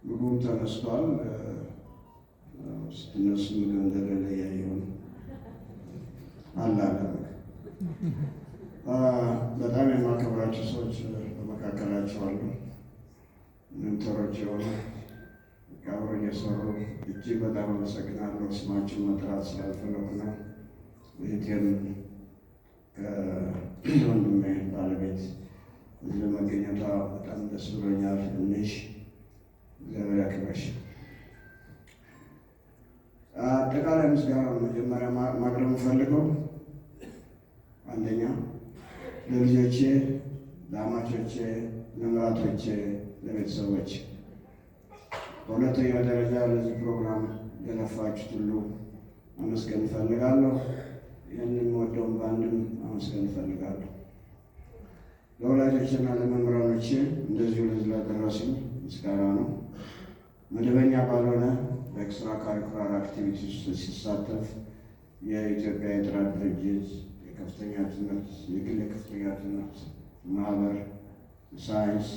ምግቡም ተነስቷል። ስትነሱ ምግብ እንደሌለ እያየሁ ነው። አላለም በጣም የማከብራቸው ሰዎች በመካከላቸው አሉ። ሜንተሮች የሆኑ አብረው እየሰሩ እጅግ በጣም አመሰግናለሁ። ስማችን መጥራት ስላልፈለኩ ነው። እህቴም ከወንድሜ ባለቤት እዚህ በመገኘቷ በጣም ደስ ብሎኛል። ትንሽ እግዚአብሔር ያክብርሽ። አጠቃላይ ምስጋና መጀመሪያ ማቅረብ የምፈልገው አንደኛ ለልጆቼ፣ ለአማቾቼ፣ ለምራቶቼ፣ ለቤተሰቦች፣ በሁለተኛ ደረጃ ለዚህ ፕሮግራም ለለፋችሁት ሁሉ አመስገን እፈልጋለሁ። ይህንን ወደውን በአንድም አመስገን እፈልጋለሁ። ለወላጆችና ለመምህራኖቼ እንደዚሁ ለዚህ ላደረሱኝ ምስጋና ነው። መደበኛ ባልሆነ በኤክስትራ ካሪኩላር አክቲቪቲ ውስጥ ሲሳተፍ የኢትዮጵያ የጥራት ድርጅት የከፍተኛ ትምህርት የግል የከፍተኛ ትምህርት ማህበር ሳይንስ